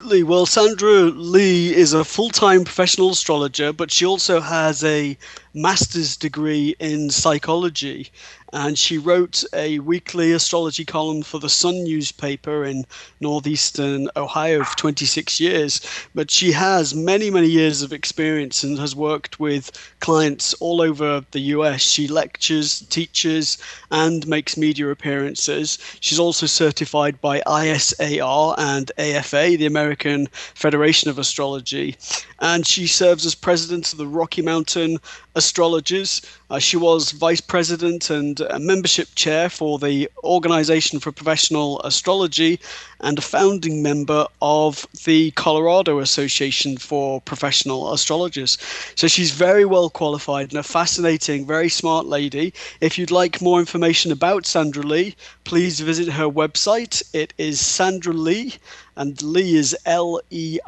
Absolutely. Well, Sandra-Leigh is a full-time professional astrologer, but she also has a master's degree in psychology. And she wrote a weekly astrology column for the Sun newspaper in northeastern Ohio for 26 years. But she has many, many years of experience and has worked with clients all over the US. She lectures, teaches, and makes media appearances. She's also certified by ISAR and AFA, the American Federation of Astrology. And she serves as president of the Rocky Mountain Astrologers. She was vice president and membership chair for the Organization for Professional Astrology and a founding member of the Colorado Association for Professional Astrologers. So she's very well qualified and a fascinating, very smart lady. If you'd like more information about Sandra-Leigh, please visit her website. It is Sandra-Leigh, and Leigh is LEIGH.com.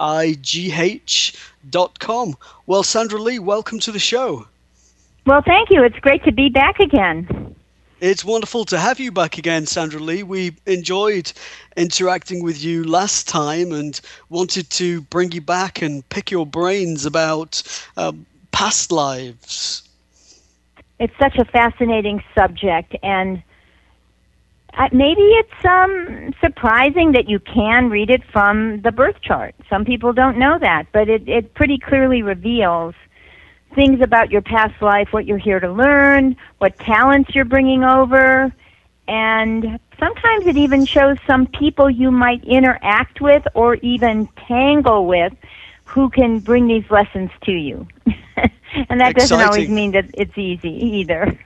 Well, Sandra-Leigh, welcome to the show. Well, thank you. It's great to be back again. It's wonderful to have you back again, Sandra-Leigh. We enjoyed interacting with you last time and wanted to bring you back and pick your brains about past lives. It's such a fascinating subject, and maybe it's surprising that you can read it from the birth chart. Some people don't know that, but it pretty clearly reveals things about your past life, what you're here to learn, what talents you're bringing over, and sometimes it even shows some people you might interact with or even tangle with who can bring these lessons to you. And that doesn't always mean that it's easy either.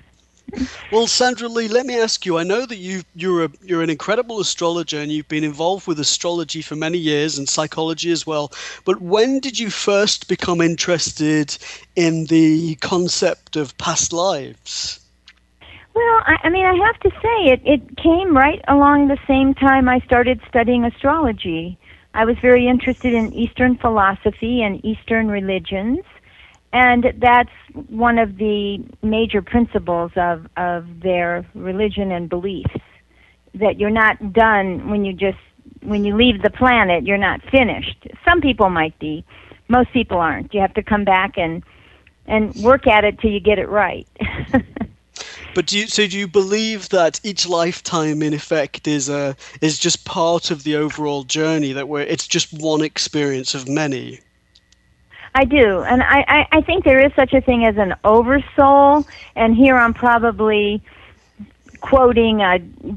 Well, Sandra-Leigh, let me ask you, I know that you're an incredible astrologer and you've been involved with astrology for many years and psychology as well, but when did you first become interested in the concept of past lives? Well, I mean, I have to say it came right along the same time I started studying astrology. I was very interested in Eastern philosophy and Eastern religions. And that's one of the major principles of their religion and beliefs, that you're not done when you leave the planet, you're not finished. Some people might be. Most people aren't. You have to come back and work at it till you get it right. But do you believe that each lifetime, in effect, is just part of the overall journey, that it's just one experience of many? I do, and I think there is such a thing as an oversoul, and here I'm probably quoting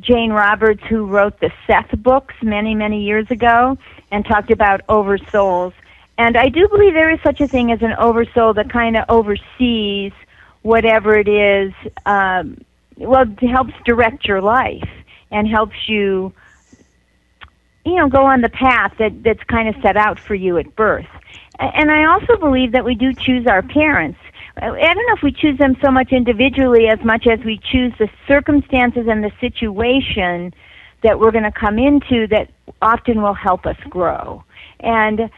Jane Roberts, who wrote the Seth books many, many years ago and talked about oversouls. And I do believe there is such a thing as an oversoul that kind of oversees whatever it is, it helps direct your life and helps you, go on the path that's kind of set out for you at birth. And I also believe that we do choose our parents. I don't know if we choose them so much individually as much as we choose the circumstances and the situation that we're going to come into that often will help us grow. And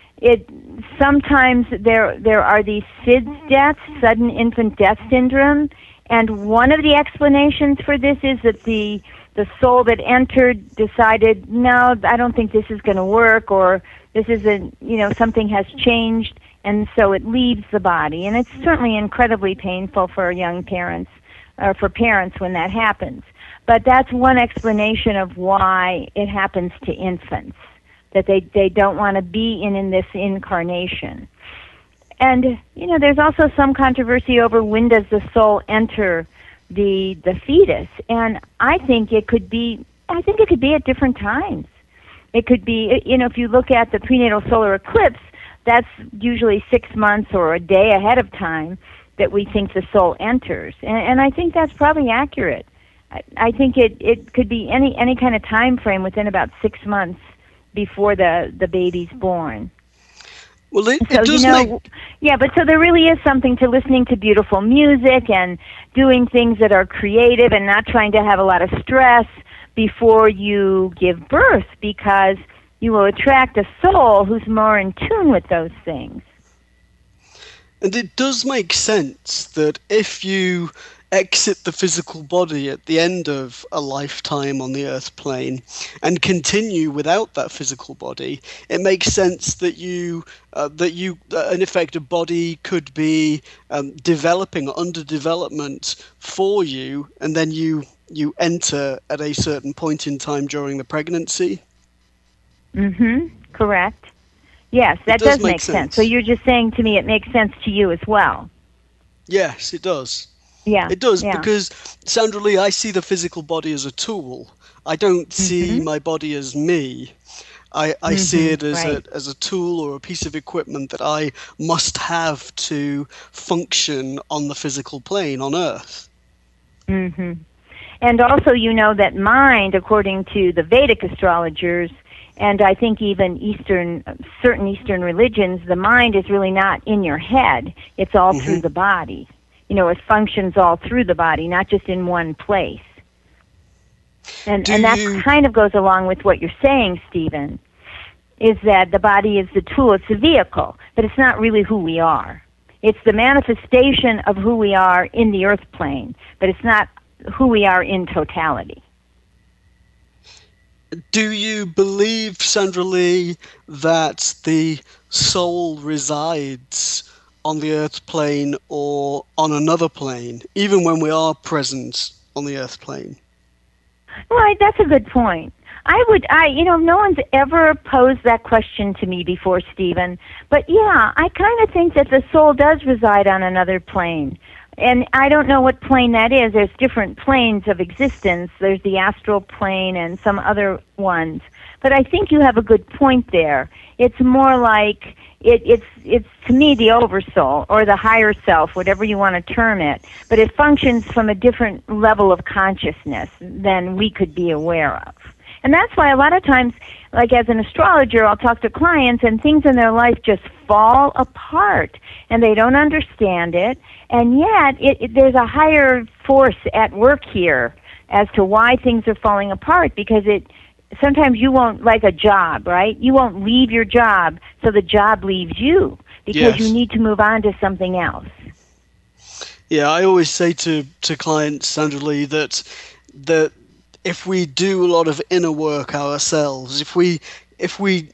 sometimes there are these SIDS deaths, sudden infant death syndrome, and one of the explanations for this is that the soul that entered decided, no, I don't think this is going to work, or this isn't, something has changed, and so it leaves the body. And it's certainly incredibly painful for young parents, or for parents when that happens. But that's one explanation of why it happens to infants, that they don't want to be in this incarnation. And, there's also some controversy over when does the soul enter the fetus. And I think it could be at different times. It could be, if you look at the prenatal solar eclipse, that's usually 6 months or a day ahead of time that we think the soul enters. And I think that's probably accurate. I think it could be any kind of time frame within about 6 months before the baby's born. Well, it does yeah, but so there really is something to listening to beautiful music and doing things that are creative and not trying to have a lot of stress before you give birth, because you will attract a soul who's more in tune with those things. And it does make sense that if you exit the physical body at the end of a lifetime on the earth plane and continue without that physical body, it makes sense that in effect, a body could be developing, under development for you, and then you enter at a certain point in time during the pregnancy. Correct. Yes, It that does does make make sense. So sense. you're just saying to me it makes sense to you as well. Yes, it does. Yeah, It does, yeah. because Sandra-Leigh, I see the physical body as a tool. I don't see Mhm. my body as me. I see it as Right. a tool or a piece of equipment that I must have to function on the physical plane on Earth. Mhm. And also, you know that mind, according to the Vedic astrologers, and I think even certain Eastern religions, the mind is really not in your head. It's all through Hmm. the body. You know, it functions all through the body, not just in one place. Do And that you? kind of goes along with what you're saying, Stephen, is that the body is the tool, it's the vehicle, but it's not really who we are. It's the manifestation of who we are in the earth plane, but it's not who we are in totality. Do you believe, Sandra-Leigh, that the soul resides on the earth plane or on another plane, even when we are present on the earth plane? Right, that's a good point. No one's ever posed that question to me before, Stephen. But yeah, I kind of think that the soul does reside on another plane. And I don't know what plane that is. There's different planes of existence. There's the astral plane and some other ones. But I think you have a good point there. It's more like it's to me the oversoul or the higher self, whatever you want to term it. But it functions from a different level of consciousness than we could be aware of. And that's why a lot of times, like as an astrologer, I'll talk to clients and things in their life just fall apart and they don't understand it. And yet, there's a higher force at work here as to why things are falling apart because sometimes you won't, like a job, right? You won't leave your job, so the job leaves you because you Yes. need to move on to something else. Yeah, I always say to clients, Sandra-Leigh, that if we do a lot of inner work ourselves, if we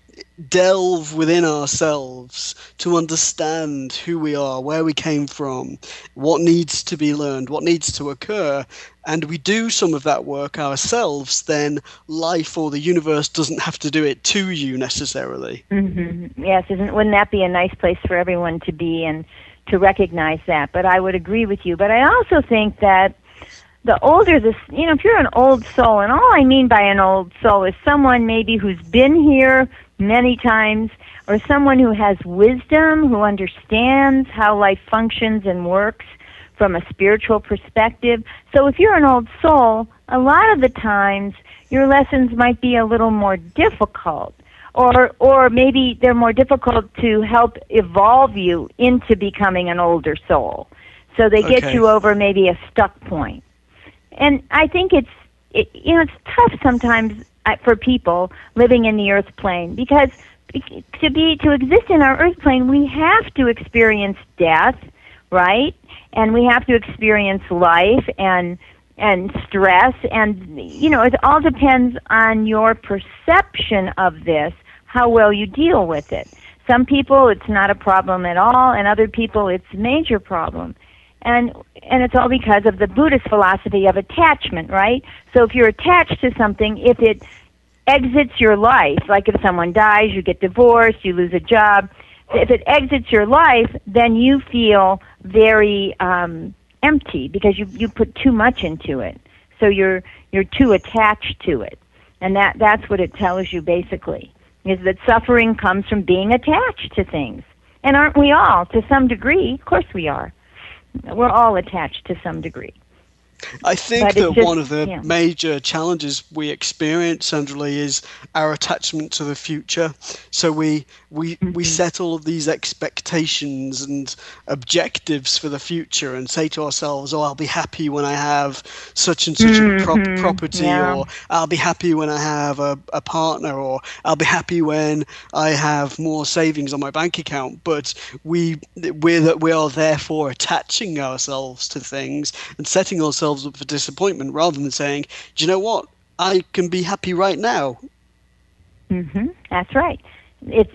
delve within ourselves to understand who we are, where we came from, what needs to be learned, what needs to occur, and we do some of that work ourselves, then life or the universe doesn't have to do it to you necessarily. Yes, wouldn't that be a nice place for everyone to be and to recognize that? But I would agree with you. But I also think that the older if you're an old soul, and all I mean by an old soul is someone maybe who's been here many times, or someone who has wisdom, who understands how life functions and works from a spiritual perspective. So if you're an old soul, a lot of the times your lessons might be a little more difficult, or maybe they're more difficult to help evolve you into becoming an older soul. So they get Okay. you over maybe a stuck point. And I think it's tough sometimes for people living in the earth plane because to exist in our earth plane, we have to experience death, right? And we have to experience life and stress, and it all depends on your perception of this, how well you deal with it. Some people it's not a problem at all, and other people it's a major problem. And it's all because of the Buddhist philosophy of attachment, right? So if you're attached to something, if it exits your life, like if someone dies, you get divorced, you lose a job, if it exits your life, then you feel very empty because you put too much into it. So you're too attached to it. And that's what it tells you basically, is that suffering comes from being attached to things. And aren't we all, to some degree? Of course we are. We're all attached to some degree. I think But it's that just, one of the yeah. major challenges we experience, Sandra-Leigh, is our attachment to the future. So we Hmm. set all of these expectations and objectives for the future and say to ourselves, "Oh, I'll be happy when I have such and such a property," Yeah. or "I'll be happy when I have a partner," or "I'll be happy when I have more savings on my bank account." But we are therefore attaching ourselves to things and setting ourselves up for disappointment rather than saying, do you know what? I can be happy right now. That's right. It's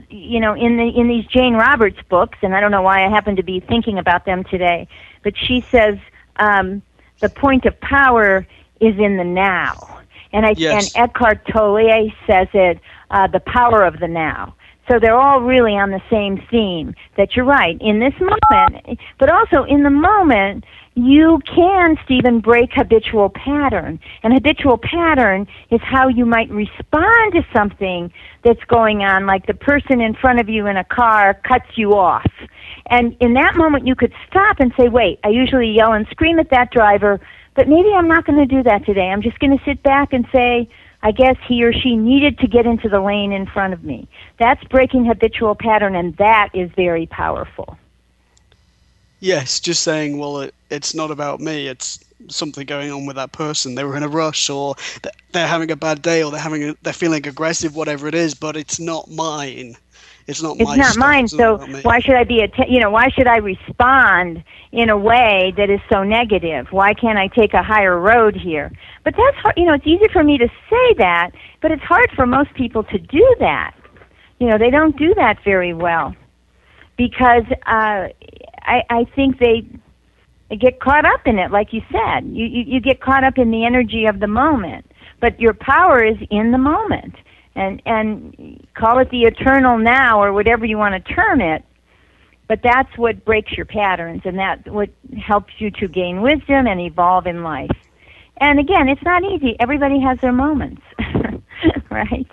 in these Jane Roberts books, and I don't know why I happen to be thinking about them today, but she says the point of power is in the now, and Yes. Eckhart Tolle says it, the power of the now. So they're all really on the same theme, that you're right, in this moment, but also in the moment, you can, Stephen, break habitual pattern. And habitual pattern is how you might respond to something that's going on, like the person in front of you in a car cuts you off. And in that moment, you could stop and say, wait, I usually yell and scream at that driver, but maybe I'm not going to do that today. I'm just going to sit back and say, I guess he or she needed to get into the lane in front of me. That's breaking habitual pattern, and that is very powerful. Yes, just saying, well, it's not about me. It's something going on with that person. They were in a rush, or they're having a bad day, or they're feeling aggressive, whatever it is. But it's not mine. It's not It's my not stuff. mine, It's not so about me. why should I why should I respond in a way that is so negative? Why can't I take a higher road here? But that's hard. It's easy for me to say that, but it's hard for most people to do that. They don't do that very well because I think they get caught up in it, like you said. You get caught up in the energy of the moment, but your power is in the moment. And call it the eternal now or whatever you want to term it, but that's what breaks your patterns, and that's what helps you to gain wisdom and evolve in life. And again, it's not easy. Everybody has their moments, right?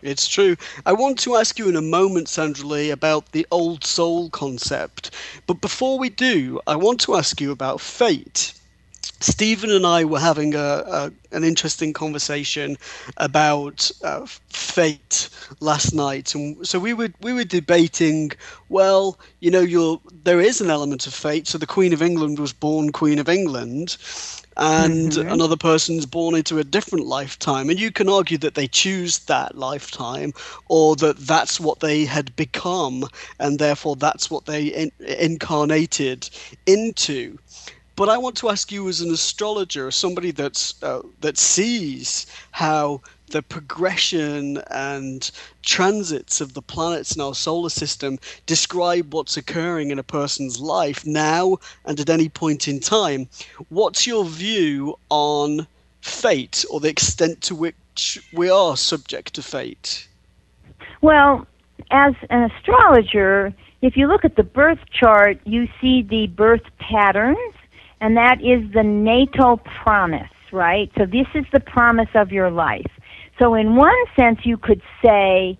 It's true. I want to ask you in a moment, Sandra-Leigh, about the old soul concept. But before we do, I want to ask you about fate. Stephen and I were having an interesting conversation about fate last night, and so we were debating. Well, there is an element of fate. So the Queen of England was born Queen of England, and Hmm. another person's born into a different lifetime, and you can argue that they choose that lifetime, or that that's what they had become, and therefore that's what they incarnated into. But I want to ask you, as an astrologer, as somebody that sees how the progression and transits of the planets in our solar system describe what's occurring in a person's life now and at any point in time. What's your view on fate, or the extent to which we are subject to fate? Well, as an astrologer, if you look at the birth chart, you see the birth patterns, and that is the natal promise, right? So this is the promise of your life. So in one sense, you could say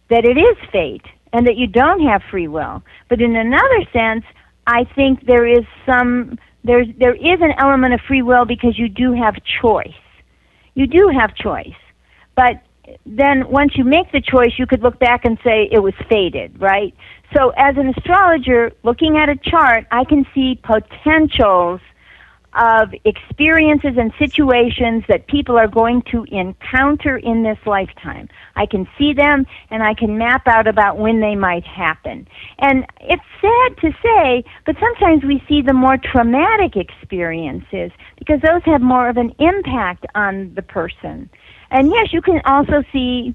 that it is fate and that you don't have free will. But in another sense, I think there is an element of free will because you do have choice. You do have choice. But then once you make the choice, you could look back and say it was fated, right? So as an astrologer, looking at a chart, I can see potentials of experiences and situations that people are going to encounter in this lifetime. I can see them, and I can map out about when they might happen. And it's sad to say, but sometimes we see the more traumatic experiences because those have more of an impact on the person. And yes, you can also see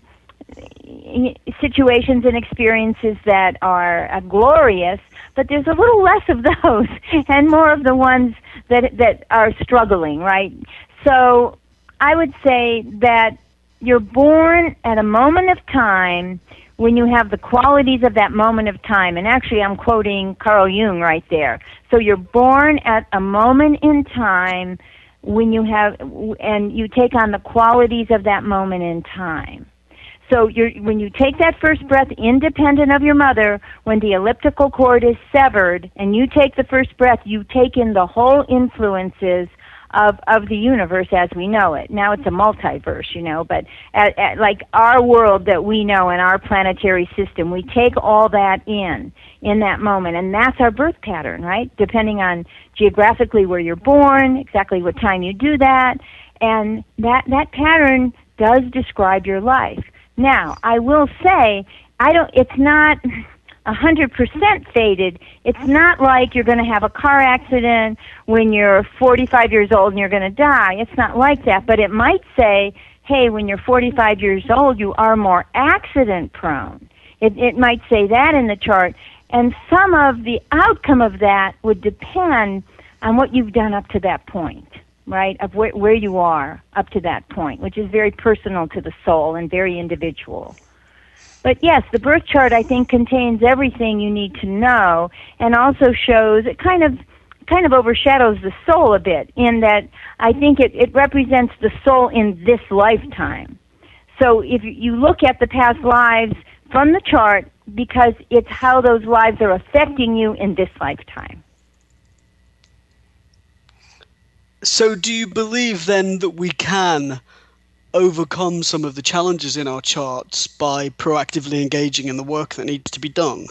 situations and experiences that are glorious, but there's a little less of those and more of the ones that are struggling, right? So I would say that you're born at a moment of time when you have the qualities of that moment of time. And actually, I'm quoting Carl Jung right there. So you're born at a moment in time when you have, and you take on the qualities of that moment in time. So when you take that first breath independent of your mother, when the elliptical cord is severed and you take the first breath, you take in the whole influences of the universe as we know it. Now it's a multiverse, but like our world that we know in our planetary system, we take all that in that moment, and that's our birth pattern, right? Depending on geographically where you're born, exactly what time you do that, and that pattern does describe your life. Now, I will say, it's not 100% fated. It's not like you're going to have a car accident when you're 45 years old and you're going to die. It's not like that. But it might say, hey, when you're 45 years old, you are more accident prone. It might say that in the chart. And some of the outcome of that would depend on what you've done up to that point, right, of where you are up to that point, which is very personal to the soul and very individual. But yes, the birth chart, I think, contains everything you need to know, and also shows, it kind of overshadows the soul a bit, in that I think it represents the soul in this lifetime. So if you look at the past lives from the chart, because it's how those lives are affecting you in this lifetime. So do you believe then that we can overcome some of the challenges in our charts by proactively engaging in the work that needs to be done?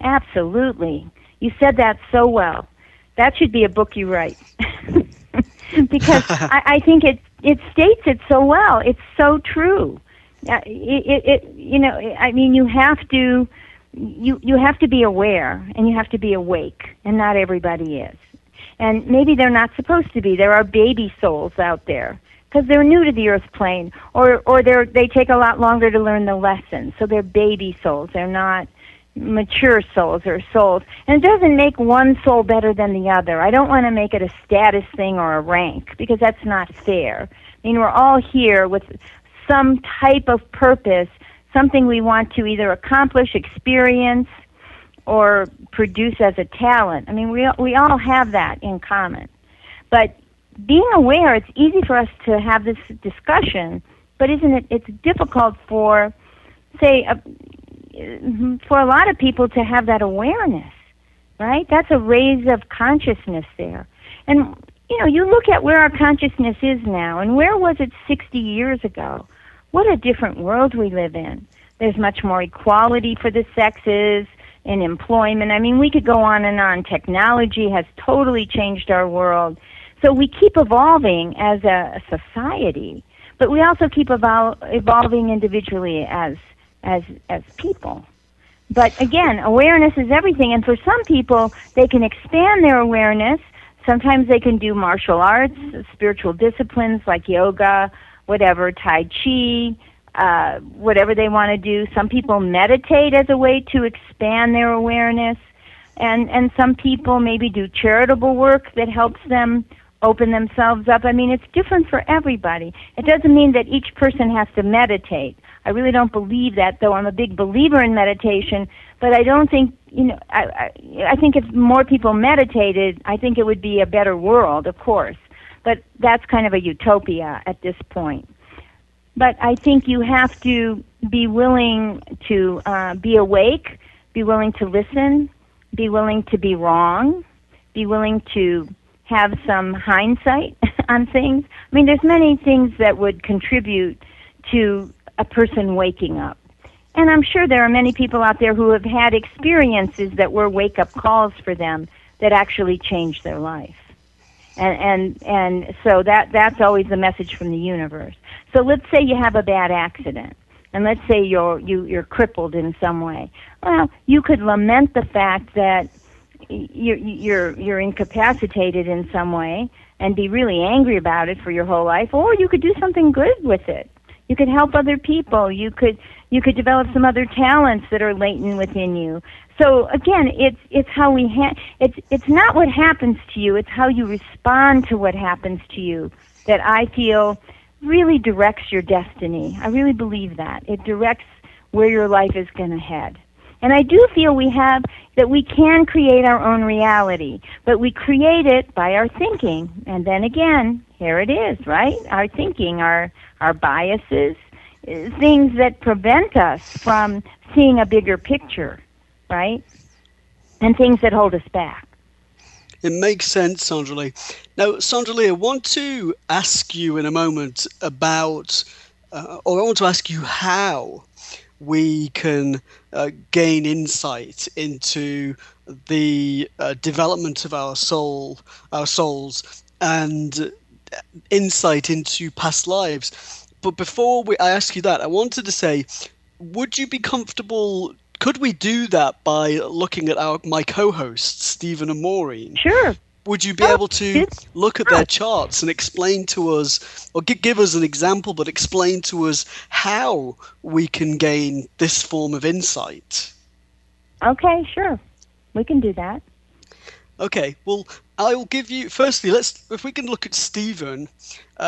Absolutely. You said that so well. That should be a book you write. Because I think it states it so well. It's so true. You have to be aware, and you have to be awake, and not everybody is. And maybe they're not supposed to be. There are baby souls out there because they're new to the earth plane, or they take a lot longer to learn the lessons. So they're baby souls. They're not mature souls or souls. And it doesn't make one soul better than the other. I don't want to make it a status thing or a rank, because that's not fair. I mean, we're all here with some type of purpose, something we want to either accomplish, experience, or produce as a talent. I mean, we all have that in common. But being aware, it's easy for us to have this discussion, but it's difficult for, say, for a lot of people to have that awareness, right? That's a raise of consciousness there. And, you look at where our consciousness is now, and where was it 60 years ago? What a different world we live in. There's much more equality for the sexes in employment. I mean, we could go on and on. Technology has totally changed our world. So we keep evolving as a society, but we also keep evolving individually as people. But again, awareness is everything, and for some people, they can expand their awareness. Sometimes they can do martial arts, spiritual disciplines like yoga, whatever, Tai Chi, whatever they want to do. Some people meditate as a way to expand their awareness, and some people maybe do charitable work that helps them open themselves up. I mean, it's different for everybody. It doesn't mean that each person has to meditate. I really don't believe that, though I'm a big believer in meditation, but I don't think, I think if more people meditated, I think it would be a better world, of course. But that's kind of a utopia at this point. But I think you have to be willing to be awake, be willing to listen, be willing to be wrong, be willing to have some hindsight on things. I mean, there's many things that would contribute to a person waking up. And I'm sure there are many people out there who have had experiences that were wake-up calls for them that actually changed their life. And so that's always the message from the universe. So let's say you have a bad accident, and let's say you're crippled in some way. Well, you could lament the fact that you're incapacitated in some way and be really angry about it for your whole life, or you could do something good with it. You could help other people. You could develop some other talents that are latent within you. So again, it's how we it's not what happens to you, it's how you respond to what happens to you that I feel really directs your destiny. I really believe that. It directs where your life is going to head. And I do feel that we can create our own reality, but we create it by our thinking. And then again, here it is, right? Our thinking, our biases, things that prevent us from seeing a bigger picture, right? And things that hold us back. It makes sense, Sandra-Leigh. Now, Sandra-Leigh, I want to ask you in a moment about, or I want to ask you how we can gain insight into the development of our souls, and insight into past lives. But before I ask you that, I wanted to say, would you be comfortable? Could we do that by looking at my co-hosts, Stephen and Maureen? Sure. Would you be able to look at their charts and explain to us, or give us an example, but explain to us how we can gain this form of insight? Okay, sure. We can do that. Okay, well, I'll give you, firstly, if we can look at Stephen.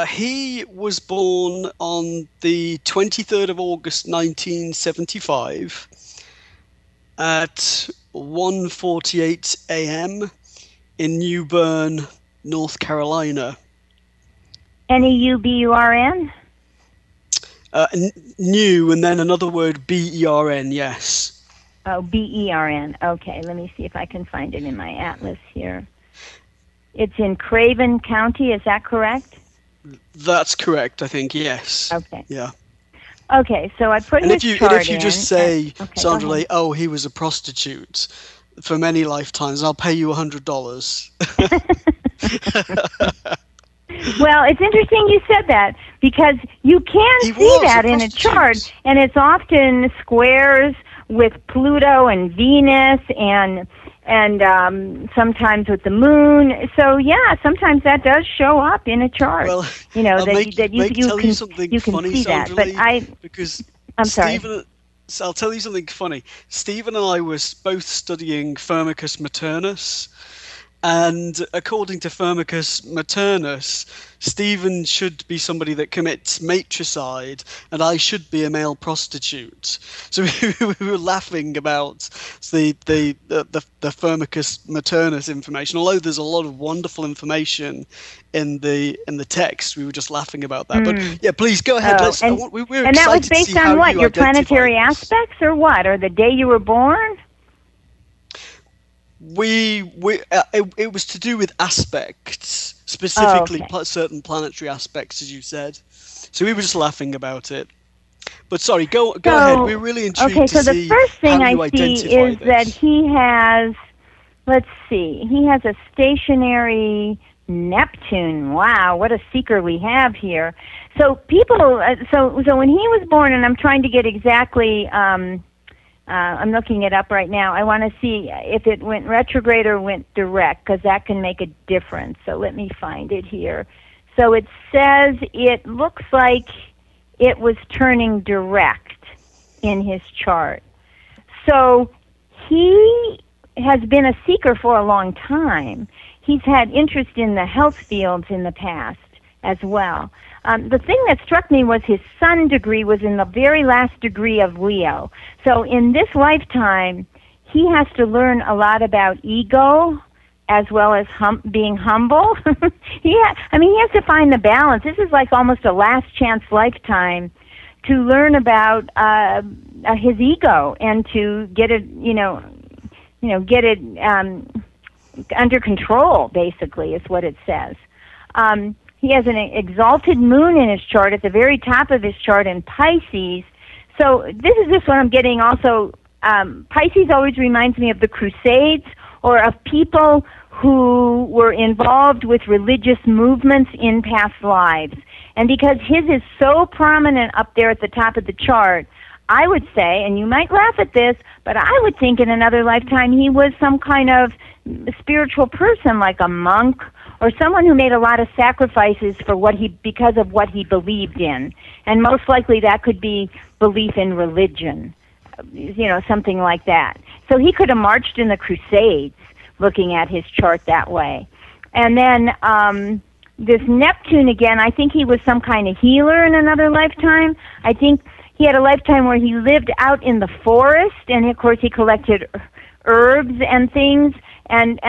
He was born on the 23rd of August 1975 at 1:48 a.m. in New Bern, North Carolina. N-E-U-B-U-R-N? New, and then another word, B-E-R-N, yes. Oh, B-E-R-N. Okay, let me see if I can find it in my atlas here. It's in Craven County, is that correct? That's correct, I think, yes. Okay. Yeah. Okay, so I put his chart in. And if you just say, okay, Sandra-Leigh, oh, he was a prostitute for many lifetimes, I'll pay you $100. Well, it's interesting you said that, because you can see that in a chart, and it's often squares with Pluto and Venus and sometimes with the moon. So yeah, sometimes that does show up in a chart. Well, you know, you can funny, see that. But I'm sorry. So I'll tell you something funny. Stephen and I were both studying Firmicus Maternus, and according to Firmicus Maternus, Stephen should be somebody that commits matricide, and I should be a male prostitute. So we were laughing about the Firmicus Maternus information. Although there's a lot of wonderful information in the text, we were just laughing about that. But yeah, please go ahead. And that was based on what? Your planetary aspects, or what? Or the day you were born? It was to do with aspects, specifically certain planetary aspects, as you said. So we were just laughing about it. But sorry, go ahead. We're really intrigued to see. Okay, so the first thing I see is that he has, let's see, he has a stationary Neptune. Wow, what a seeker we have here. So people, so when he was born, and I'm trying to get exactly. I'm looking it up right now. I want to see if it went retrograde or went direct, because that can make a difference. So let me find it here. So it says it looks like it was turning direct in his chart. So he has been a seeker for a long time. He's had interest in the health fields in the past as well. The thing that struck me was his sun degree was in the very last degree of Leo. So in this lifetime, he has to learn a lot about ego as well as being humble. He has to find the balance. This is like almost a last chance lifetime to learn about his ego and to get it, get it under control. Basically, is what it says. He has an exalted moon in his chart at the very top of his chart in Pisces. So this is just what I'm getting also. Pisces always reminds me of the Crusades, or of people who were involved with religious movements in past lives. And because his is so prominent up there at the top of the chart, I would say, and you might laugh at this, but I would think in another lifetime he was some kind of spiritual person, like a monk, or someone who made a lot of sacrifices because of what he believed in. And most likely that could be belief in religion, something like that. So he could have marched in the Crusades, looking at his chart that way. And then this Neptune again, I think he was some kind of healer in another lifetime. I think he had a lifetime where he lived out in the forest, and of course he collected herbs and things, and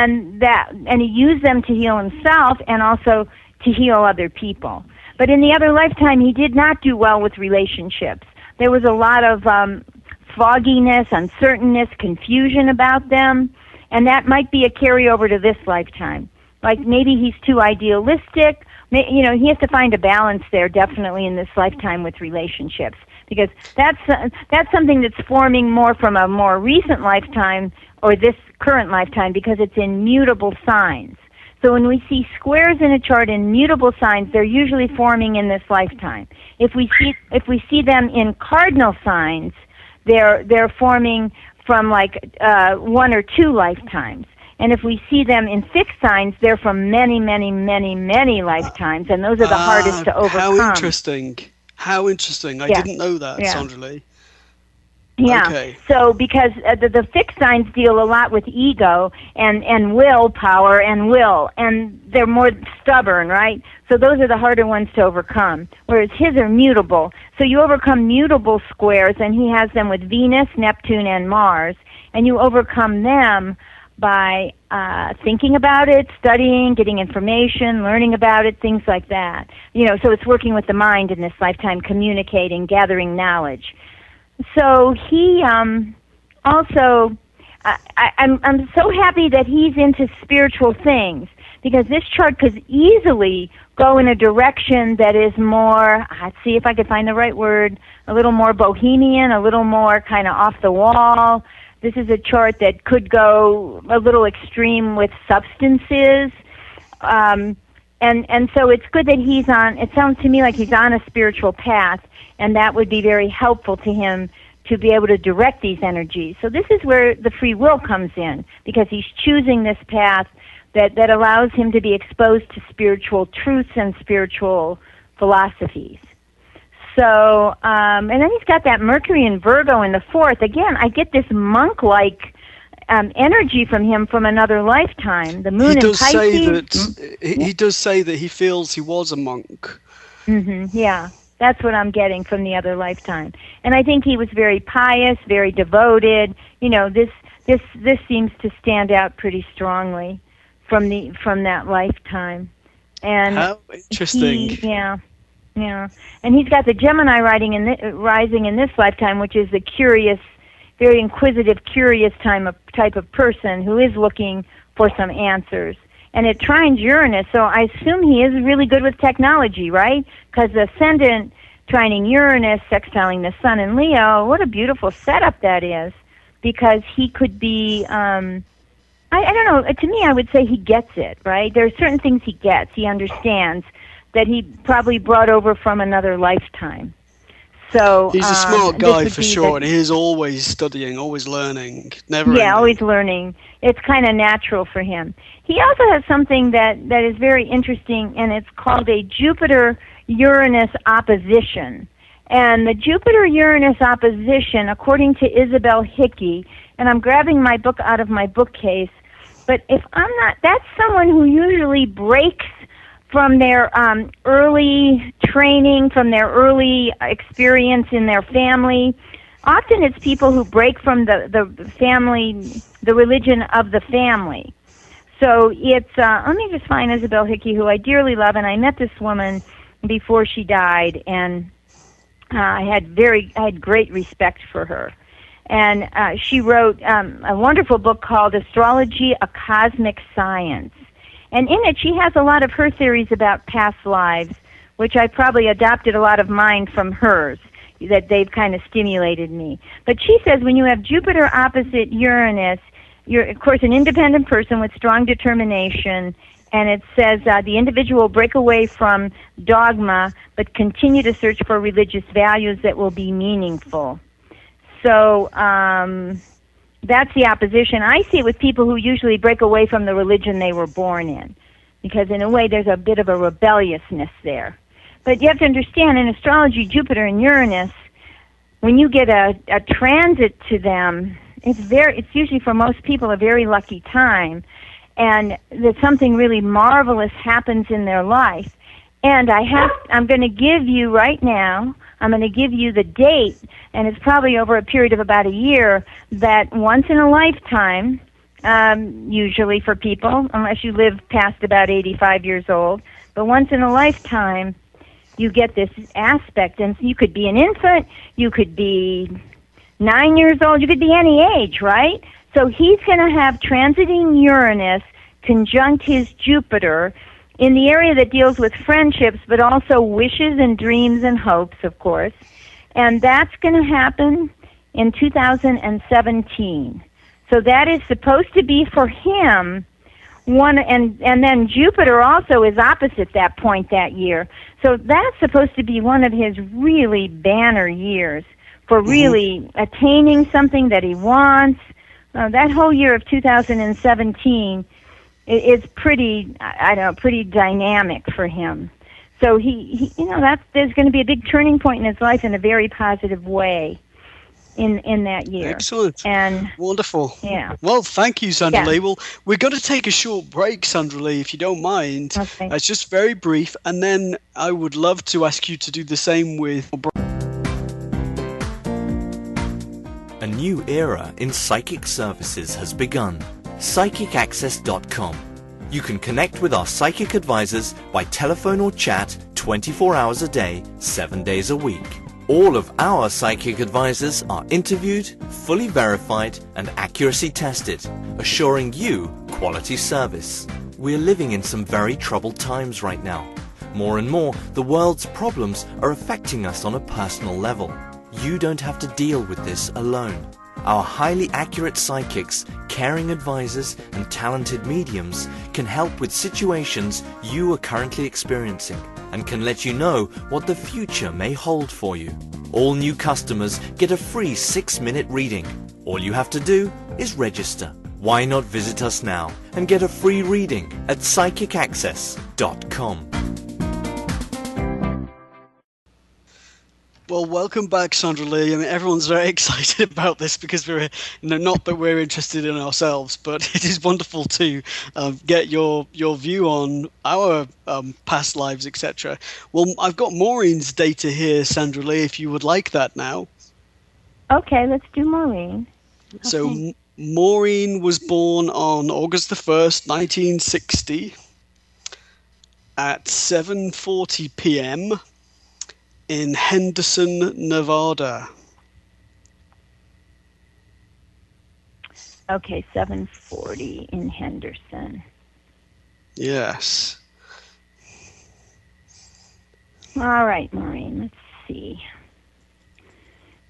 he used them to heal himself and also to heal other people. But in the other lifetime, he did not do well with relationships. There was a lot of fogginess, uncertainness, confusion about them, and that might be a carryover to this lifetime. Like maybe he's too idealistic. You know, he has to find a balance there definitely in this lifetime with relationships, because that's something that's forming more from a more recent lifetime or this current lifetime, because it's in mutable signs. So when we see squares in a chart in mutable signs, they're usually forming in this lifetime. If we see them in cardinal signs, they're forming from like 1 or 2 lifetimes. And if we see them in fixed signs, they're from many, many, many, many lifetimes, and those are the hardest to overcome. How interesting. How interesting. I didn't know that, Sandra-Leigh. Yeah. Okay. So because the fixed signs deal a lot with ego and willpower and will, and they're more stubborn, right? So those are the harder ones to overcome, whereas his are mutable. So you overcome mutable squares, and he has them with Venus, Neptune, and Mars, and you overcome them by thinking about it, studying, getting information, learning about it, things like that. You know, so it's working with the mind in this lifetime, communicating, gathering knowledge. So he also, I'm so happy that he's into spiritual things, because this chart could easily go in a direction that is more, let's see if I could find the right word, a little more bohemian, a little more kind of off the wall. This is a chart that could go a little extreme with substances. And so it's good that he's on, it sounds to me like he's on a spiritual path, and that would be very helpful to him to be able to direct these energies. So this is where the free will comes in, because he's choosing this path that allows him to be exposed to spiritual truths and spiritual philosophies. So, and then he's got that Mercury in Virgo in the 4th. Again, I get this monk-like energy from him from another lifetime. The moon in Pisces. He does say that he feels he was a monk. Yeah, that's what I'm getting from the other lifetime. And I think he was very pious, very devoted. You know, this seems to stand out pretty strongly from that lifetime. And how interesting. Yeah, and he's got the Gemini rising in this lifetime, which is the curious, very inquisitive, curious type of person who is looking for some answers. And it trines Uranus, so I assume he is really good with technology, right? Because the ascendant trining Uranus, sextiling the Sun in Leo, what a beautiful setup that is. Because he could be, I don't know, to me I would say he gets it, right? There are certain things he gets, he understands, that he probably brought over from another lifetime. So he's a smart guy for sure, and he is always studying, always learning, never ending. Always learning. It's kind of natural for him. He also has something that is very interesting, and it's called a Jupiter-Uranus opposition. And the Jupiter-Uranus opposition, according to Isabel Hickey, and I'm grabbing my book out of my bookcase, but if I'm not, that's someone who usually breaks from their early training, from their early experience in their family. Often it's people who break from the family, the religion of the family. So it's, let me just find Isabel Hickey, who I dearly love, and I met this woman before she died, and I had great respect for her. And she wrote a wonderful book called Astrology, A Cosmic Science. And in it, she has a lot of her theories about past lives, which I probably adopted a lot of mine from hers, that they've kind of stimulated me. But she says when you have Jupiter opposite Uranus, you're, of course, an independent person with strong determination, and it says the individual will break away from dogma, but continue to search for religious values that will be meaningful. So, that's the opposition. I see it with people who usually break away from the religion they were born in, because in a way there's a bit of a rebelliousness there. But you have to understand, in astrology, Jupiter and Uranus, when you get a transit to them, it's usually for most people a very lucky time, and that something really marvelous happens in their life. And I'm going to give you right now, I'm going to give you the date, and it's probably over a period of about a year, that once in a lifetime, usually for people, unless you live past about 85 years old, but once in a lifetime, you get this aspect. And you could be an infant, you could be 9 years old, you could be any age, right? So he's going to have transiting Uranus conjunct his Jupiter in the area that deals with friendships, but also wishes and dreams and hopes, of course. And that's going to happen in 2017. So that is supposed to be for him one, and then Jupiter also is opposite that point that year. So that's supposed to be one of his really banner years for really attaining something that he wants. That whole year of 2017 is pretty, pretty dynamic for him. So he there's going to be a big turning point in his life in a very positive way in that year. Excellent. And wonderful. Yeah. Well, thank you, Sandra-Leigh. Yeah. Well, we're going to take a short break, Sandra-Leigh, if you don't mind. Okay. It's just very brief, and then I would love to ask you to do the same with... A new era in psychic services has begun. PsychicAccess.com. You can connect with our psychic advisors by telephone or chat 24 hours a day, 7 days a week. All of our psychic advisors are interviewed, fully verified, and accuracy tested, assuring you quality service. We're living in some very troubled times right now. More and more, the world's problems are affecting us on a personal level. You don't have to deal with this alone. Our highly accurate psychics, caring advisors, and talented mediums can help with situations you are currently experiencing and can let you know what the future may hold for you. All new customers get a free 6-minute reading. All you have to do is register. Why not visit us now and get a free reading at PsychicAccess.com. Well, welcome back, Sandra-Leigh. I mean, everyone's very excited about this because we're, not that we're interested in ourselves, but it is wonderful to get your view on our past lives, etc. Well, I've got Maureen's data here, Sandra-Leigh, if you would like that now. Okay, let's do Maureen. So Okay. Maureen was born on August the 1st, 1960 at 7:40 p.m. in Henderson, Nevada. Okay, 7:40 in Henderson. Yes. All right, Maureen, let's see.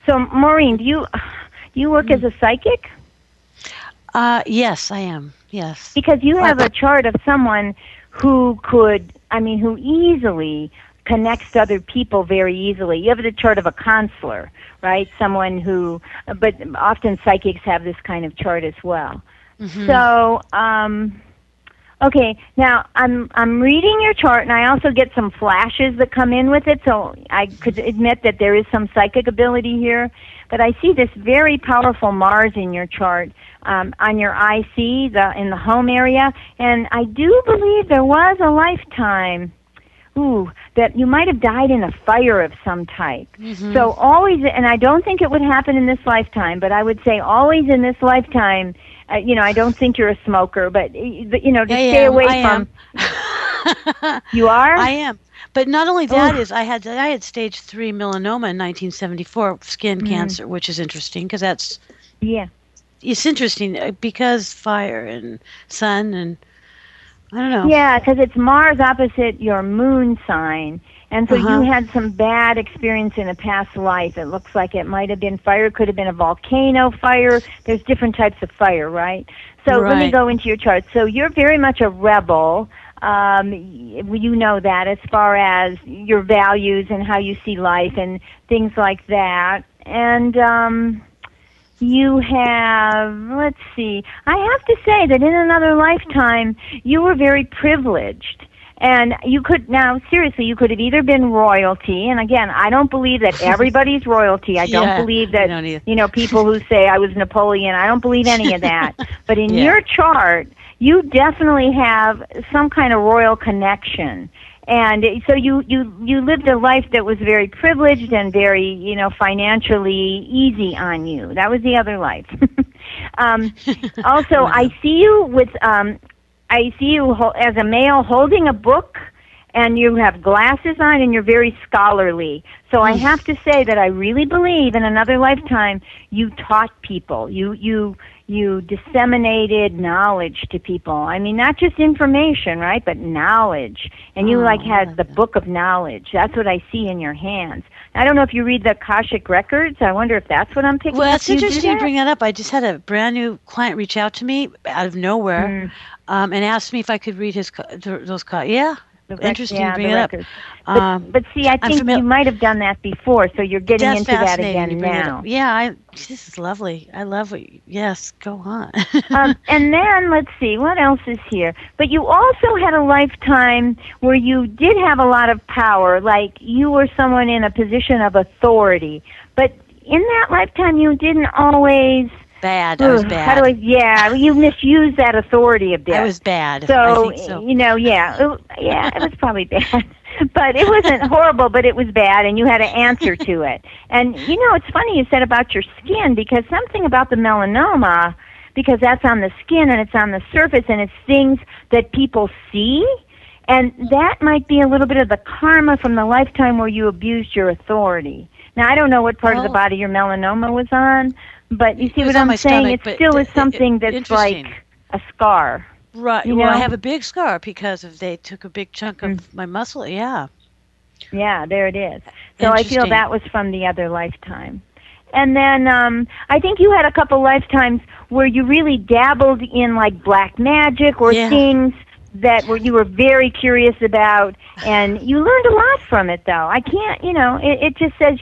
So, Maureen, do you work as a psychic? Yes, I am. Yes. Because you have a chart of someone who who easily connects to other people very easily. You have the chart of a counselor, right? Someone who, but often psychics have this kind of chart as well. Mm-hmm. So, okay, now I'm reading your chart, and I also get some flashes that come in with it, so I could admit that there is some psychic ability here. But I see this very powerful Mars in your chart on your IC, in the home area, and I do believe there was a lifetime that you might have died in a fire of some type. Mm-hmm. So always, and I don't think it would happen in this lifetime, but I would say always in this lifetime, I don't think you're a smoker, but, to stay away from... You are? I am. But not only that is, I had stage 3 melanoma in 1974, skin cancer, which is interesting because that's... Yeah. It's interesting because fire and sun and... I don't know. Yeah, because it's Mars opposite your moon sign. And so you had some bad experience in a past life. It looks like it might have been fire. It could have been a volcano fire. There's different types of fire, right? So let me go into your chart. So you're very much a rebel. You know that as far as your values and how you see life and things like that. And... you have, let's see, I have to say that in another lifetime, you were very privileged. And you could, now, seriously, you could have either been royalty, and again, I don't believe that everybody's royalty. I don't believe that, people who say I was Napoleon, I don't believe any of that. But in your chart, you definitely have some kind of royal connection. And so you lived a life that was very privileged and very, financially easy on you. That was the other life. Also, I see you as a male holding a book, and you have glasses on, and you're very scholarly. So I have to say that I really believe in another lifetime you taught people. You disseminated knowledge to people. I mean, not just information, right, but knowledge. And you had the book of knowledge. That's what I see in your hands. I don't know if you read the Akashic Records. I wonder if that's what I'm picking up. Well, it's Do you do interesting you that? bring that up. I just had a brand new client reach out to me out of nowhere and asked me if I could read those cards. Yeah, interesting you bring it up. But see, I think you might have done that before, so you're getting That's into that fascinating again you bring it now. up. Yeah, this is lovely. I love what yes, go on. And then, let's see, what else is here? But you also had a lifetime where you did have a lot of power, like you were someone in a position of authority. But in that lifetime, you didn't always... Bad. I was bad. You misused that authority a bit. I was bad. So, I think so. It was probably bad. But it wasn't horrible, but it was bad, and you had to answer to it. And, it's funny you said about your skin, because something about the melanoma, because that's on the skin and it's on the surface, and it's things that people see, and that might be a little bit of the karma from the lifetime where you abused your authority. Now, I don't know what part of the body your melanoma was on, but you see what I'm saying? Stomach, it still is something that's like a scar. Right. Well, I have a big scar because they took a big chunk of my muscle. Yeah. Yeah, there it is. So I feel that was from the other lifetime. And then I think you had a couple lifetimes where you really dabbled in like black magic or things that you were very curious about, and you learned a lot from it, though. I can't, it just says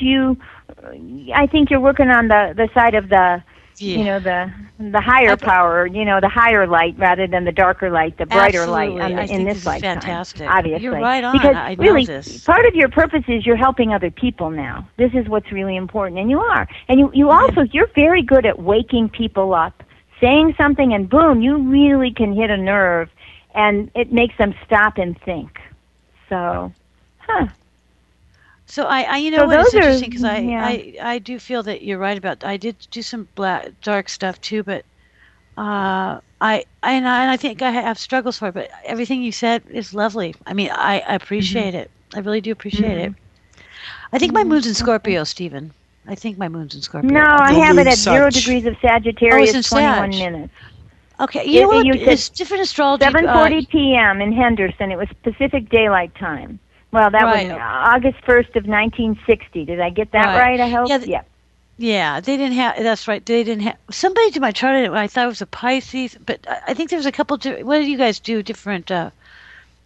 I think you're working on the side of the, the higher power, the higher light rather than the darker light, the brighter light in this lifetime. Fantastic. Obviously. You're right on. Because I really, know this. part of your purpose is you're helping other people now. This is what's really important, and you are. And you also, you're very good at waking people up, saying something, and boom, you really can hit a nerve, and it makes them stop and think. So, So it's interesting because I do feel that you're right about. I did do some dark stuff too, but I think I have struggles for it. But everything you said is lovely. I mean, I appreciate it. I really do appreciate it. I think my moon's in Scorpio, Stephen. I think my moon's in Scorpio. No, I have it at 0 degrees of Sagittarius, 21 minutes. Okay, you know what? It's different astrology. 7:40 p.m. in Henderson. It was Pacific Daylight Time. Well, that was August 1st of 1960. Did I get that right? I hope. Yeah, they didn't have. That's right. They didn't have. Somebody did my chart. I thought it was a Pisces, but I think there's a couple. What do you guys do? Different.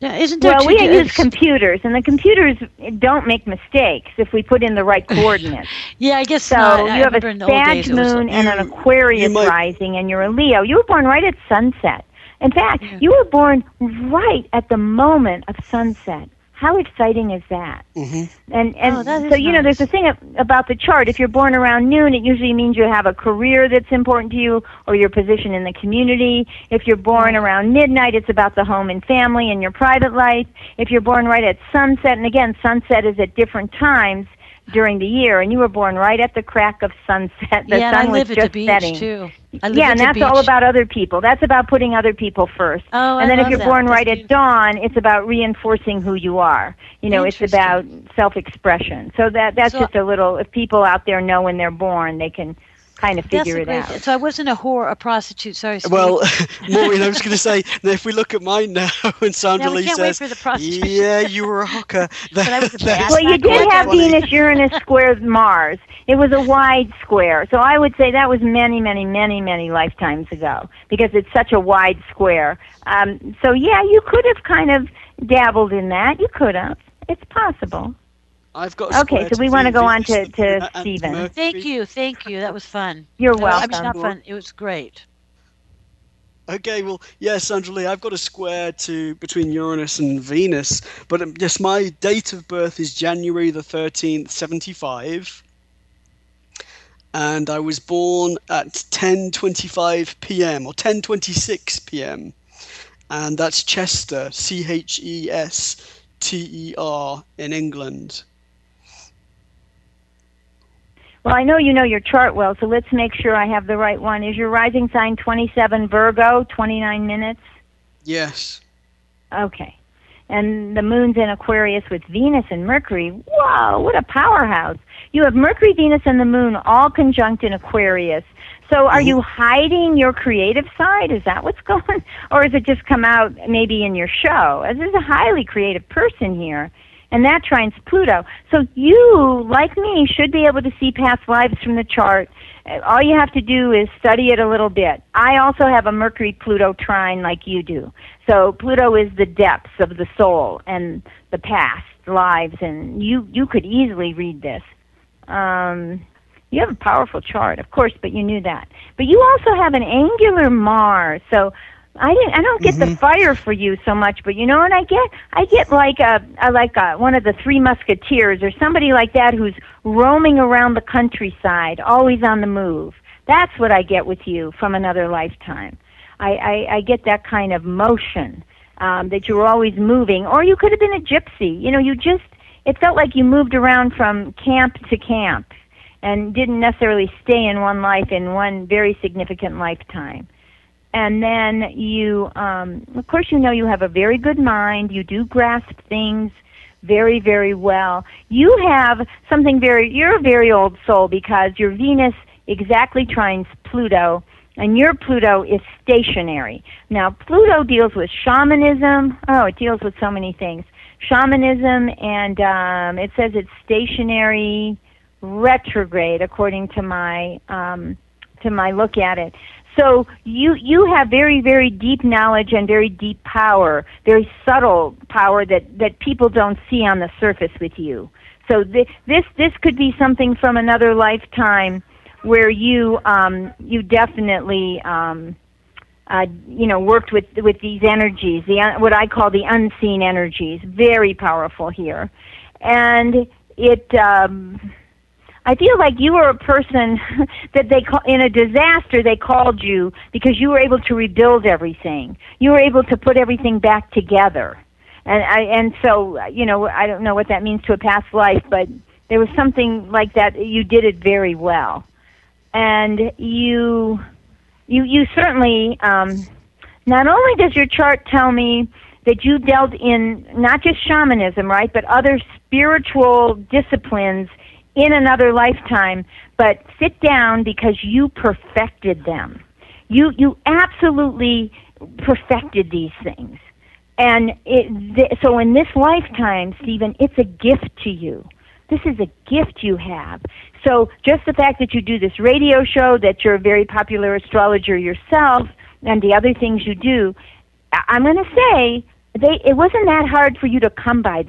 Isn't there? Well, we use computers, and the computers don't make mistakes if we put in the right coordinates. Yeah, I guess so. Not. You have a Sag moon and an Aquarius rising, and you're a Leo. You were born right at sunset. In fact, you were born right at the moment of sunset. How exciting is that? Mm-hmm. And so, nice. There's a thing about the chart. If you're born around noon, it usually means you have a career that's important to you or your position in the community. If you're born around midnight, it's about the home and family and your private life. If you're born right at sunset, and again, sunset is at different times during the year, and you were born right at the crack of sunset. The sun was just setting. Too. And that's all about other people. That's about putting other people first. Oh, and then if you're born that's right at dawn, it's about reinforcing who you are. It's about self-expression. So that's just a little, if people out there know when they're born, they can kind of figure it out. So I wasn't a whore, a prostitute. Sorry. Well, Maureen, I was going to say, if we look at mine now, and Sandra-Leigh says, yeah, you were a hooker. Well, you did have Venus-Uranus square Mars. It was a wide square. So I would say that was many, many, many, many lifetimes ago because it's such a wide square. So, yeah, you could have kind of dabbled in that. You could have. It's possible. I've got okay, so we want to go on to Stephen. Thank you. That was fun. You're welcome. Not fun. It was great. Okay, well, yeah, Sandra-Leigh, I've got a square between Uranus and Venus, but just my date of birth is January the 13th, 75, and I was born at 10:25 p.m. or 10:26 p.m., and that's Chester, Chester in England. Well, I know you know your chart well, so let's make sure I have the right one. Is your rising sign 27 Virgo, 29 minutes? Yes. Okay. and the moon's in Aquarius with Venus and Mercury. Whoa, what a powerhouse. You have Mercury, Venus, and the moon all conjunct in Aquarius. So are you hiding your creative side? Is that what's going on? Or has it just come out maybe in your show? This is a highly creative person here, and that trines Pluto. So you, like me, should be able to see past lives from the chart. All you have to do is study it a little bit. I also have a Mercury-Pluto trine like you do. So Pluto is the depths of the soul and the past lives, and you could easily read this. You have a powerful chart, of course, but you knew that. But you also have an angular Mars, so I don't get the fire for you so much. But you know what I get? I get like one of the Three Musketeers or somebody like that who's roaming around the countryside, always on the move. That's what I get with you from another lifetime. I get that kind of motion, that you were always moving, or you could have been a gypsy. You know, it felt like you moved around from camp to camp and didn't necessarily stay in one life in one very significant lifetime. And then you, of course, you know you have a very good mind. You do grasp things very, very well. You have something you're a very old soul because your Venus exactly trines Pluto, and your Pluto is stationary. Now, Pluto deals with shamanism. Oh, it deals with so many things. Shamanism, and it says it's stationary retrograde according to my look at it. So you have very, very deep knowledge and very deep power, very subtle power that people don't see on the surface with you. So this could be something from another lifetime where you definitely worked with these energies, what I call the unseen energies, very powerful here, and it. I feel like you were a person that in a disaster they called you because you were able to rebuild everything. You were able to put everything back together. And so, I don't know what that means to a past life, but there was something like that. You did it very well. And you certainly, not only does your chart tell me that you dealt in not just shamanism, right, but other spiritual disciplines in another lifetime, but sit down because you perfected them. You absolutely perfected these things. And so in this lifetime, Stephen, it's a gift to you. This is a gift you have. So just the fact that you do this radio show, that you're a very popular astrologer yourself, and the other things you do, I'm going to say it wasn't that hard for you to come by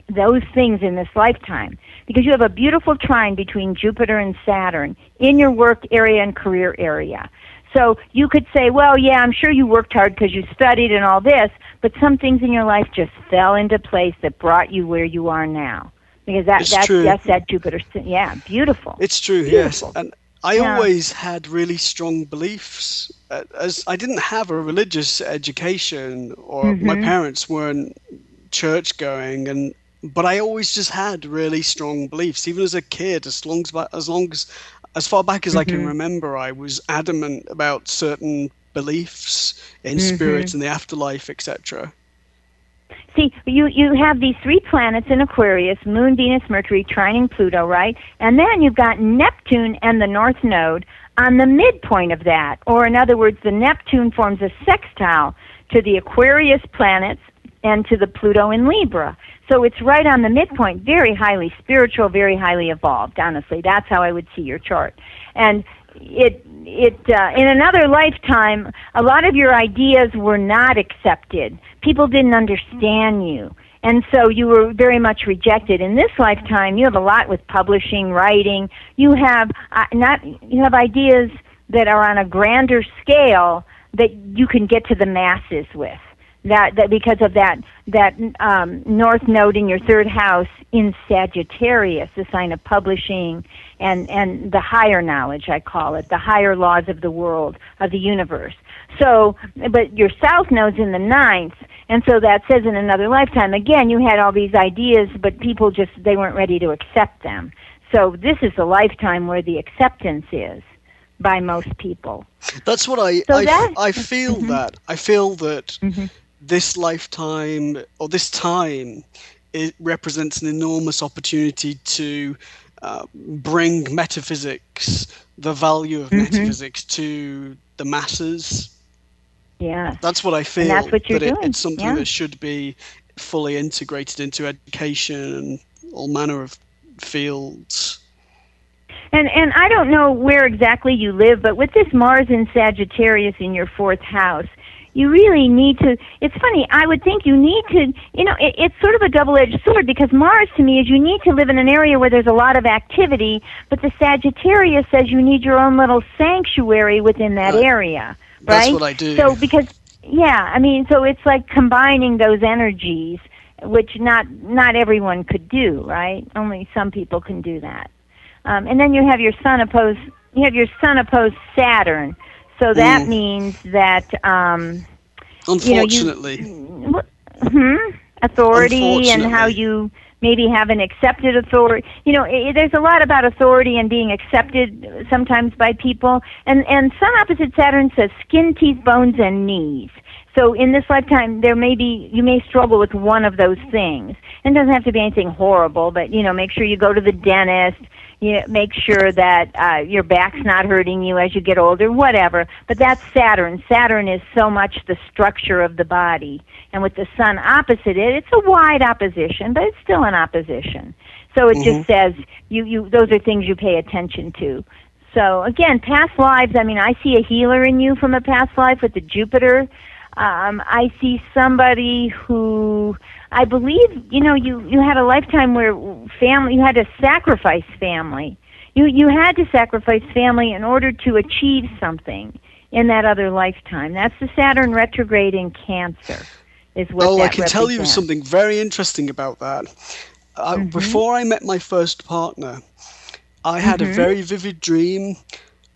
those things in this lifetime, because you have a beautiful trine between Jupiter and Saturn in your work area and career area. So you could say, well, yeah, I'm sure you worked hard because you studied and all this, but some things in your life just fell into place that brought you where you are now. Because that's that Jupiter. Yeah, beautiful. It's true, beautiful. Yes. And I always had really strong beliefs. As I didn't have a religious education, or my parents weren't church going, but I always just had really strong beliefs. Even as a kid, as far back as I can remember, I was adamant about certain beliefs in spirits and the afterlife, etc. See, you have these three planets in Aquarius, Moon, Venus, Mercury, trining Pluto, right? And then you've got Neptune and the North Node on the midpoint of that. Or in other words, the Neptune forms a sextile to the Aquarius planets and to the Pluto in Libra. So it's right on the midpoint, very highly spiritual, very highly evolved, honestly. That's how I would see your chart. And it in another lifetime, a lot of your ideas were not accepted. People didn't understand you, and so you were very much rejected. In this lifetime, you have a lot with publishing, writing. You have ideas that are on a grander scale that you can get to the masses with. That because of that North Node in your third house in Sagittarius, the sign of publishing and the higher knowledge, I call it, the higher laws of the world, of the universe. So, but your South Node's in the ninth, and so that says in another lifetime, again, you had all these ideas, but people they weren't ready to accept them. So this is a lifetime where the acceptance is by most people. That's what I feel that. I feel that this lifetime or this time, it represents an enormous opportunity to bring metaphysics, the value of metaphysics, to the masses. Yeah. That's what I feel. And that's what you're that doing. it's something that should be fully integrated into education and all manner of fields. And I don't know where exactly you live, but with this Mars in Sagittarius in your 4th house, you really need to, it's funny, I would think you need to, it's sort of a double-edged sword, because Mars to me is you need to live in an area where there's a lot of activity, but the Sagittarius says you need your own little sanctuary within that area, right? That's what I do. So because, so it's like combining those energies, which not everyone could do, right? Only some people can do that. And then you have your sun opposed Saturn. So that means that, unfortunately, authority and how you maybe have an accepted authority. There's a lot about authority and being accepted sometimes by people. And sun opposite Saturn says skin, teeth, bones, and knees. So in this lifetime, you may struggle with one of those things. It doesn't have to be anything horrible, but, make sure you go to the dentist. Make sure that your back's not hurting you as you get older, whatever. But that's Saturn. Saturn is so much the structure of the body. And with the sun opposite it, it's a wide opposition, but it's still an opposition. So it just says those are things you pay attention to. So, again, past lives, I see a healer in you from a past life with the Jupiter. I see somebody who, I believe, you had a lifetime where you had to sacrifice family. You had to sacrifice family in order to achieve something in that other lifetime. That's the Saturn retrograde in Cancer, is what that I can tell you represents. something very interesting about that. Before I met my first partner, I had a very vivid dream.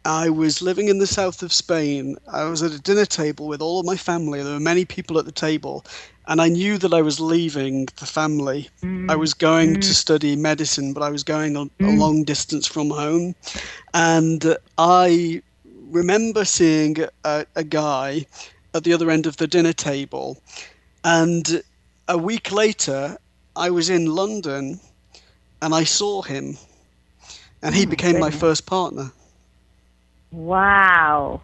I was living in the south of Spain. I was at a dinner table with all of my family. There were many people at the table, and I knew that I was leaving the family. I was going to study medicine, but I was going a long distance from home. And I remember seeing a guy at the other end of the dinner table. And a week later, I was in London, and I saw him, and he became my first partner. Wow.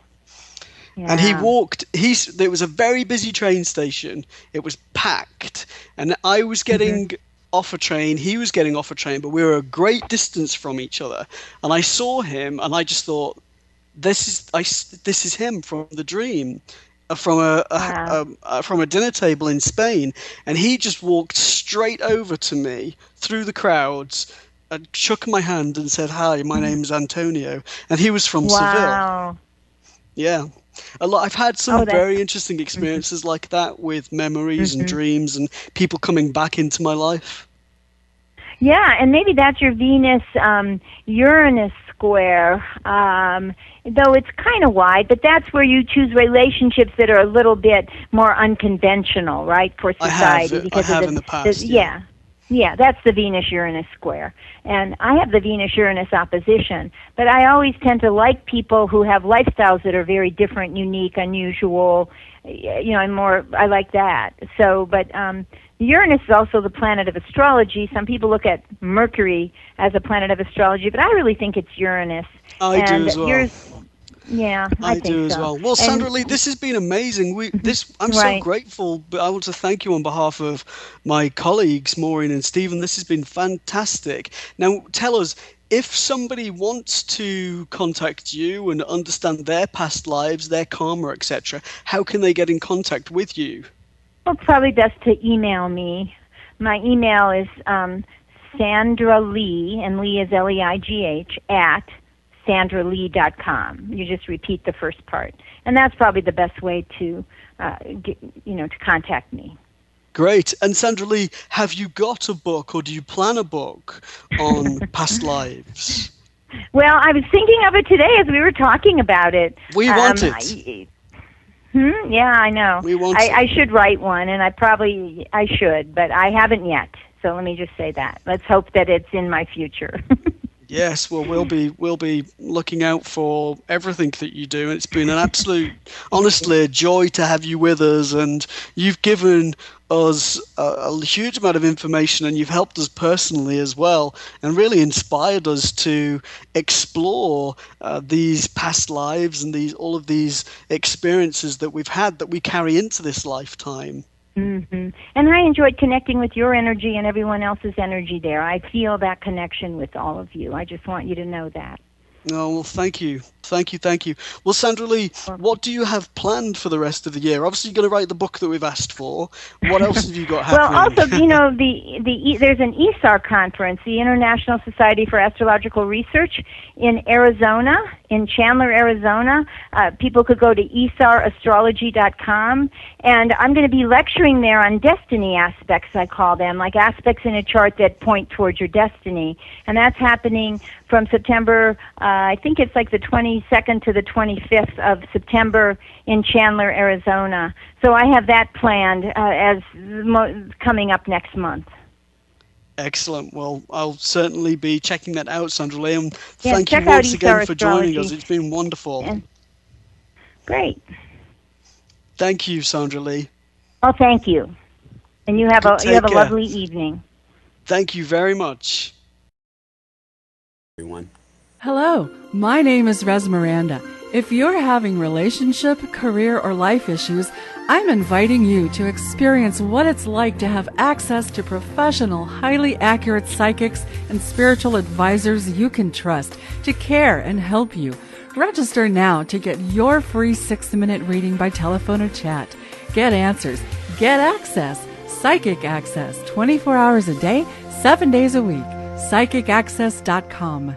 Yeah. And he walked, there was a very busy train station. It was packed. And I was getting off a train, he was getting off a train, but we were a great distance from each other. And I saw him, and I just thought, this is him from the dream, from a dinner table in Spain. And he just walked straight over to me through the crowds, and shook my hand and said, "Hi, my name's Antonio," and he was from Seville. Yeah, I've had some very interesting experiences like that with memories and dreams and people coming back into my life. Yeah, and maybe that's your Venus Uranus square, though it's kind of wide, but that's where you choose relationships that are a little bit more unconventional, right, for society. I have in the past. Yeah, that's the Venus-Uranus square. And I have the Venus-Uranus opposition, but I always tend to like people who have lifestyles that are very different, unique, unusual, I like that. So, but Uranus is also the planet of astrology. Some people look at Mercury as a planet of astrology, but I really think it's Uranus. I do as well. Yeah, I do as well. Well, Sandra-Leigh, this has been amazing. I'm so grateful, but I want to thank you on behalf of my colleagues, Maureen and Stephen. This has been fantastic. Now, tell us, if somebody wants to contact you and understand their past lives, their karma, etc., how can they get in contact with you? Well, probably best to email me. My email is Sandra-Leigh, and Lee is Leigh, at Sandra-Leigh.com. You just repeat the first part. And that's probably the best way to to contact me. Great. And Sandra-Leigh, have you got a book or do you plan a book on past lives? Well, I was thinking of it today as we were talking about it. We want it. Yeah, I know. We want I should write one, and I should, but I haven't yet. So let me just say that. Let's hope that it's in my future. Yes, well, we'll be looking out for everything that you do. It's been an absolute, honestly, a joy to have you with us, and you've given us a huge amount of information, and you've helped us personally as well, and really inspired us to explore these past lives and all of these experiences that we've had that we carry into this lifetime. Mm-hmm. And I enjoyed connecting with your energy and everyone else's energy there. I feel that connection with all of you. I just want you to know that. Oh, well, thank you. Thank you. Well, Sandra-Leigh, what do you have planned for the rest of the year? Obviously, you're going to write the book that we've asked for. What else have you got happening? Well, also, there's an ESAR conference, the International Society for Astrological Research, in Arizona, in Chandler, Arizona. People could go to esarastrology.com, and I'm going to be lecturing there on destiny aspects, I call them, like aspects in a chart that point towards your destiny. And that's happening from September, I think it's like the 22nd to the 25th of September in Chandler, Arizona. So I have that planned as coming up next month. Excellent. Well, I'll certainly be checking that out, Sandra-Leigh. And Yeah, thank you once again for joining us. It's been wonderful. Yeah. Great. Thank you, Sandra-Leigh. Oh, thank you. And you have a lovely evening. Thank you very much. Everyone. Hello, my name is Res Miranda. If you're having relationship, career, or life issues, I'm inviting you to experience what it's like to have access to professional, highly accurate psychics and spiritual advisors you can trust to care and help you. Register now to get your free 6-minute reading by telephone or chat. Get answers, get access, psychic access, 24 hours a day, 7 days a week. PsychicAccess.com.